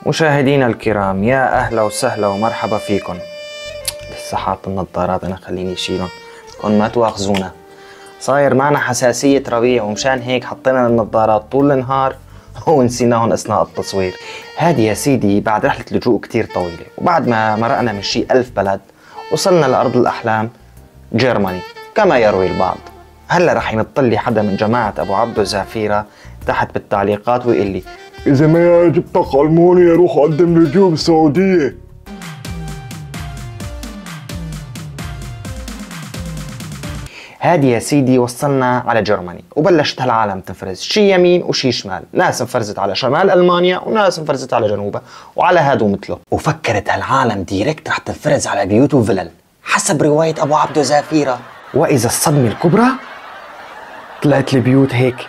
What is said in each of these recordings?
مشاهدينا الكرام، يا أهلا وسهلا ومرحبا فيكم. لسه حاط النظارات أنا، خليني شيلهم كون ما تواخذونا. صاير معنا حساسية ربيع ومشان هيك حطينا النظارات طول النهار ونسيناهم أثناء التصوير. هذه يا سيدي بعد رحلة لجوء كتير طويلة، وبعد ما مرقنا من شي 1000 بلد وصلنا لأرض الأحلام جيرماني كما يروي البعض. هلا رح ينط لي حدا من جماعة أبو عبدو زافيرة تحت بالتعليقات ويقول لي إذا ما عجبتك ألمانيا روح قدم لجوء بالسعودية. هادي يا سيدي وصلنا على جرماني وبلشت هالعالم تنفرز، شي يمين وشي شمال، ناس انفرزت على شمال ألمانيا وناس انفرزت على جنوبها وعلى هادو مثله. وفكرت هالعالم ديريكت رح تنفرز على بيوت وفلل حسب رواية أبو عبدو زافيرة، وإذا الصدمة الكبرى طلعت البيوت هيك.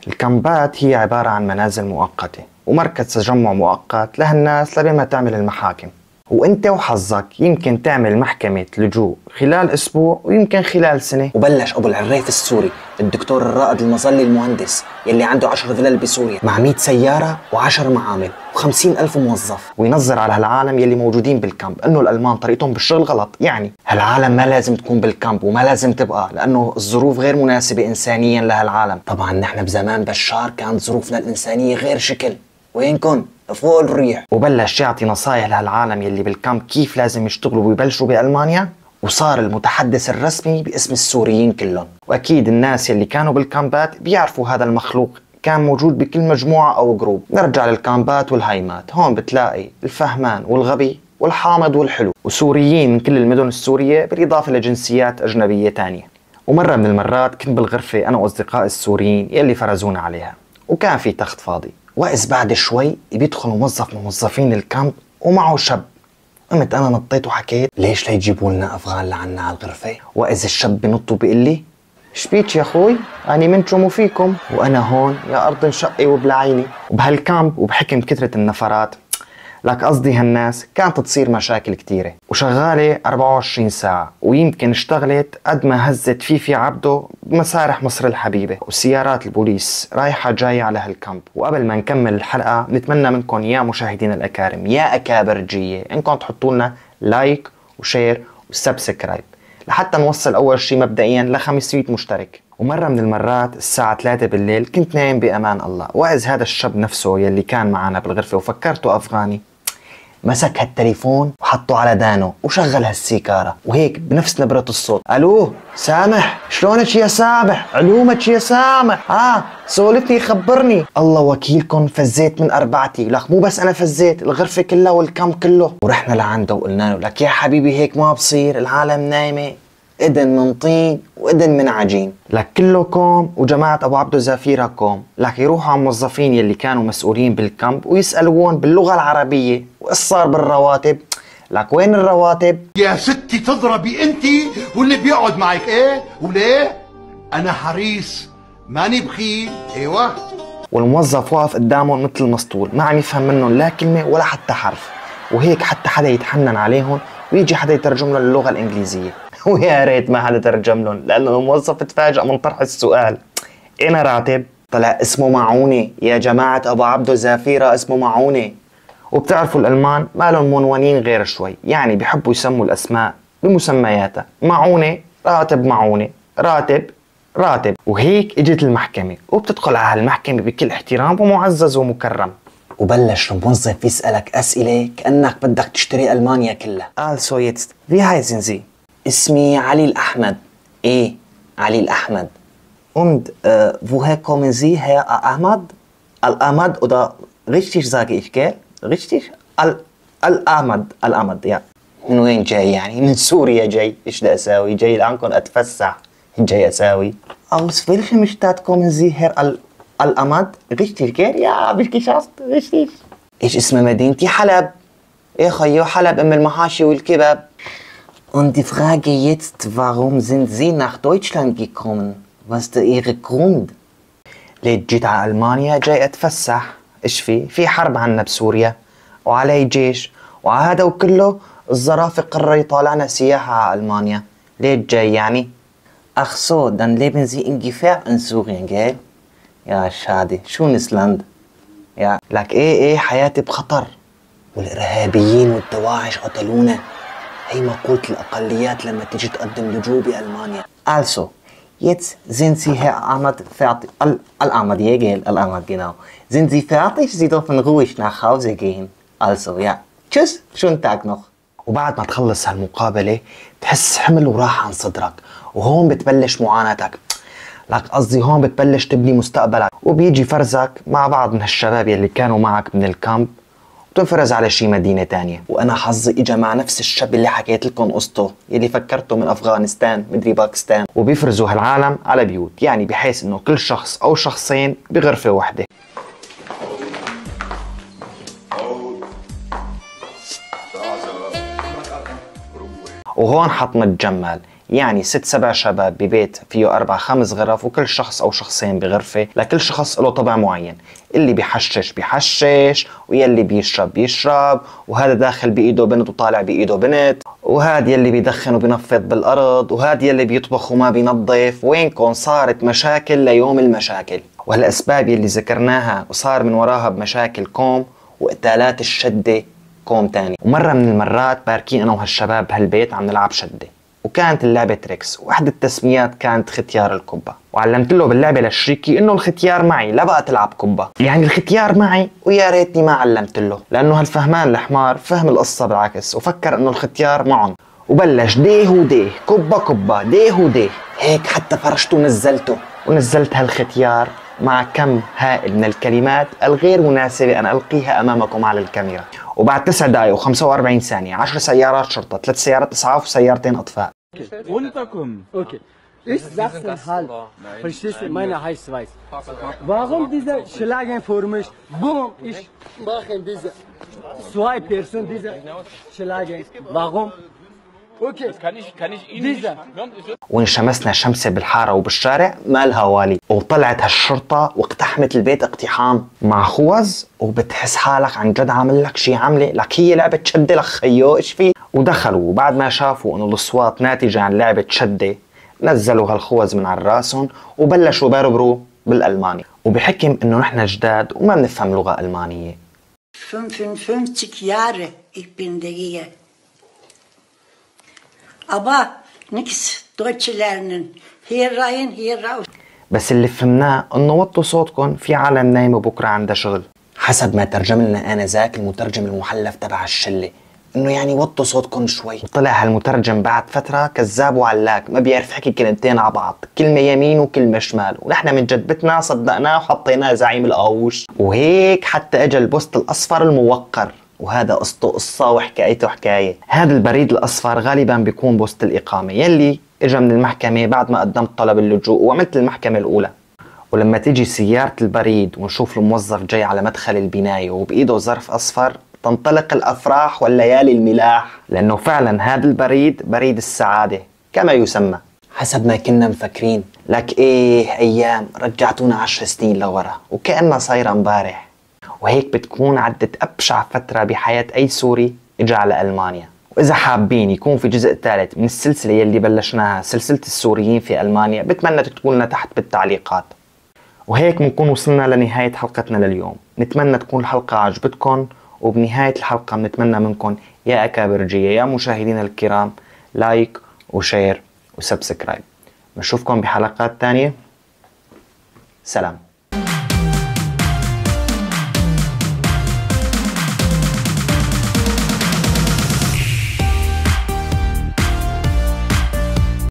الكامبات هي عبارة عن منازل مؤقتة ومركز تجمع مؤقت لهالناس لبما تعمل المحاكم، وانت وحظك يمكن تعمل محكمة لجوء خلال اسبوع ويمكن خلال سنة. وبلش ابو العريف السوري الدكتور الرائد المظلي المهندس يلي عنده 10 فلل بسوريا مع 100 سيارة و10 معامل و50,000 موظف، وينظر على هالعالم يلي موجودين بالكامب انه الالمان طريقتهم بالشغل غلط. يعني هالعالم ما لازم تكون بالكامب وما لازم تبقى، لانه الظروف غير مناسبة انسانيا لهالعالم. طبعا نحن بزمان بشار كانت ظروفنا الانسانية غير شكل، وينكن فوق الريح. وبلش يعطي نصايح لهالعالم يلي بالكامب كيف لازم يشتغلوا ويبلشوا بألمانيا، وصار المتحدث الرسمي باسم السوريين كلهم. واكيد الناس يلي كانوا بالكامبات بيعرفوا هذا المخلوق كان موجود بكل مجموعة او جروب. نرجع للكامبات والهايمات، هون بتلاقي الفهمان والغبي والحامض والحلو، وسوريين من كل المدن السورية بالإضافة لجنسيات أجنبية تانية. ومرة من المرات كنت بالغرفة أنا وأصدقائي السوريين يلي فرزونا عليها، وكان في تخت فاضي، وإذ بعد شوي بيدخل موظف من موظفين الكامب ومعه شاب. قمت أنا نطيت وحكيت ليش لا يجيبوا لنا أفغان لعنا على الغرفة؟ وإذ الشاب بنط وبيقول لي شبيك يا أخوي؟ أني منكم وفيكم، وأنا هون يا أرض انشقي وبلعيني. وبهالكامب وبحكم كثرة النفرات، لك قصدي هالناس كانت تصير مشاكل كتيرة، وشغالة 24 ساعة، ويمكن اشتغلت قد ما هزت فيفي عبده بمسارح مصر الحبيبة وسيارات البوليس رايحة جاية على هالكامب. وقبل ما نكمل الحلقة نتمنى منكم يا مشاهدين الأكارم يا أكابر جية إنكم تحطوا لنا لايك وشير وسبسكرايب لحتى نوصل أول شي مبدئيا ل 500 مشترك. ومرة من المرات الساعة 3 بالليل كنت نايم بأمان الله، وإذ هذا الشاب نفسه يلي كان معنا بالغرفة وفكرته أفغاني مسك هالتليفون وحطه على دانه وشغل هالسيكارة، وهيك بنفس نبرة الصوت الو سامح شلونك يا سامح، علومك يا سامح، سولفني خبرني. الله وكيلكم فزيت من أربعتي، لك مو بس أنا فزيت، الغرفة كلها والكامب كله. ورحنا لعنده وقلنا له لك يا حبيبي هيك ما بصير، العالم نايمة، إذن من طين وإذن من عجين، لك كله كوم وجماعة أبو عبدو زافيرة كوم. لك يروحوا على الموظفين يلي كانوا مسؤولين بالكامب ويسألوهم باللغة العربية وإيش صار بالرواتب. لك وين الرواتب؟ يا ستي تضربي انتي واللي بيقعد معك ايه وليه؟ انا حريص ماني بخيل. ايوه. والموظف واقف قدامهم مثل المسطول ما عم يفهم منهم لا كلمة ولا حتى حرف، وهيك حتى حدا يتحنن عليهم ويجي حدا يترجم له اللغة الإنجليزية. ويا ريت ما حدا ترجم لهم، لأنه الموظف تفاجأ من طرح السؤال أين راتب؟ طلع اسمه معونة يا جماعة أبو عبدو زافيرة، اسمه معونة. وبتعرفوا الألمان ما لهم منونين غير شوي، يعني بيحبوا يسموا الأسماء بمسمياتها، معونة راتب، معونة راتب راتب. وهيك اجت المحكمة، وبتدخل على هالمحكمة بكل احترام ومعزز ومكرم، وبلش الموظف يسألك أسئلة كأنك بدك تشتري ألمانيا كلها. Also jetzt wie heißen Sie؟ اسمي علي الأحمد. إيه علي الأحمد. Und woher kommen Sie Herr Ahmad؟ Al-Ahmad oder richtig sage ich gell؟ richtig؟ Al-Ahmad Al-Ahmad ja. من وين جاي يعني؟ من سوريا جاي. إيش بدي أساوي؟ جاي لعنكم أتفسح. جاي أساوي Aus welchem Stadt kommen Sie Herr Al-Ahmad؟ richtig gell؟ Ja hab ich geschafft richtig. إيش اسم مدينتي؟ حلب. إيه خيو حلب أم المحاشي والكباب. Und die Frage jetzt, warum sind Sie nach Deutschland gekommen? Was ist Ihr Grund? ليه جيت على ألمانيا؟ جاي أتفسح. إيش في حرب عنا بسوريا وعلي جيش وهذا وكله الزرافة قرر يطالعنا سياحة على ألمانيا. ليه جاي يعني؟ Ach so, dann leben Sie in Gefahr in Syrien, gell? Ja, schade. Schönes Land. يا لك ايه حياتي بخطر، والارهابيين والدواعش قتلونا. هي مقولة الأقليات لما تيجي تقدم لجوء بألمانيا. Also, jetzt sind Sie, Herr Ahmad, fertig. Al-Ahmad, Al-Ahmad, genau. Sind Sie fertig? Sie dürfen ruhig nach Hause gehen. Also, ja. Tschüss, schönen Tag noch. وبعد ما تخلص هالمقابلة تحس حمل وراحة عن صدرك، وهون بتبلش معاناتك. لك قصدي هون بتبلش تبني مستقبلك، وبيجي فرزك مع بعض من هالشباب يلي كانوا معك من الكامب وتنفرز على شي مدينة تانية. وأنا حظي إجا مع نفس الشاب اللي حكيت لكم قصته، يلي فكرته من أفغانستان مدري باكستان. وبيفرزوا هالعالم على بيوت، يعني بحيث إنه كل شخص أو شخصين بغرفة واحدة. وهون حطمة جمال، يعني 6-7 شباب ببيت فيه 4-5 غرف، وكل شخص أو شخصين بغرفة. لكل شخص له طبع معين، اللي بيحشش ويلي بيشرب، وهذا داخل بإيده بنت وطالع بإيده بنت، وهذا يلي بيدخن وبينفض بالأرض، وهذا يلي بيطبخ وما بينظف. وينكم صارت مشاكل ليوم المشاكل، وهالأسباب يلي ذكرناها وصار من وراها بمشاكل كوم، وقتالات الشدة كوم تاني. ومرة من المرات باركين أنا وهالشباب بهالبيت عم نلعب شدة، وكانت اللعبة تريكس، واحدة التسميات كانت ختيار الكبة. وعلمت له باللعبة لشريكي انه الختيار معي لا بقى تلعب كبة، يعني الختيار معي، ويا ريتني ما علمت له، لانه هالفهمان الحمار فهم القصة بالعكس وفكر انه الختيار معهم، وبلش ديه وديه، كبة ديه وديه، هيك حتى فرشته ونزلت هالختيار مع كم هائل من الكلمات الغير مناسبة أن ألقيها أمامكم على الكاميرا. وبعد 9 دقائق و45 ثانية 10 سيارات شرطة، 3 سيارات إسعاف وسيارتين أطفاء. Runterkommen. Okay. Ich sag's dann halt. Verstehst du? Meine Heißweis. Warum diese schlagen vor mich? Boom, ich mache diese 2 Personen, diese schlagen. Warum? Okay. Kann ich Ihnen nicht. وانشمسنا شمسة بالحارة وبالشارع ما لها والي، وطلعت هالشرطة واقتحمت البيت اقتحام مع خوذ، وبتحس حالك عن جد عامل لك شي عملة، لك هي لعبة شدة لك خيو ايش في. ودخلوا، وبعد ما شافوا انه الاصوات ناتجة عن لعبة شدة نزلوا هالخوذ من على راسهم وبلشوا بربروا بالألماني، وبحكم انه نحن جداد وما بنفهم لغة ألمانية. 55 Jahre ich bin hier. Aber nichts Deutsch lernen. Hier rein, hier raus. بس اللي فهمناه انه وطوا صوتكم، في عالم نايمة بكرة عندها شغل، حسب ما ترجم لنا آنذاك المترجم المحلف تبع الشلة، انه يعني وطوا صوتكم شوي. وطلع هالمترجم بعد فترة كذاب وعلاك، ما بيعرف يحكي كلمتين على بعض، كلمة يمين وكلمة شمال، ونحن من جدبتنا صدقناه وحطيناه زعيم القوش. وهيك حتى اجى البوست الأصفر الموقر، وهذا قصته قصة وحكايته حكاية. هذا البريد الأصفر غالبا بيكون بوست الإقامة يلي اجى من المحكمة بعد ما قدمت طلب اللجوء وعملت المحكمة الأولى. ولما تيجي سيارة البريد ونشوف الموظف جاي على مدخل البناية وبإيده ظرف أصفر، تنطلق الأفراح والليالي الملاح، لأنه فعلا هذا البريد بريد السعادة كما يسمى، حسب ما كنا مفكرين. لك إيه أيام رجعتونا 10 سنين لورا وكأنها صايرة امبارح. وهيك بتكون عدت أبشع فترة بحياة أي سوري إجا على ألمانيا. وإذا حابين يكون في جزء ثالث من السلسلة يلي بلشناها، سلسلة السوريين في ألمانيا، بتمنى تكتبوا لنا تحت بالتعليقات. وهيك بنكون وصلنا لنهاية حلقتنا لليوم. نتمنى تكون الحلقة عجبتكم، وبنهاية الحلقة بنتمنى منكم يا أكابرجية يا مشاهدينا الكرام لايك وشير وسبسكرايب. بنشوفكم بحلقات تانية. سلام.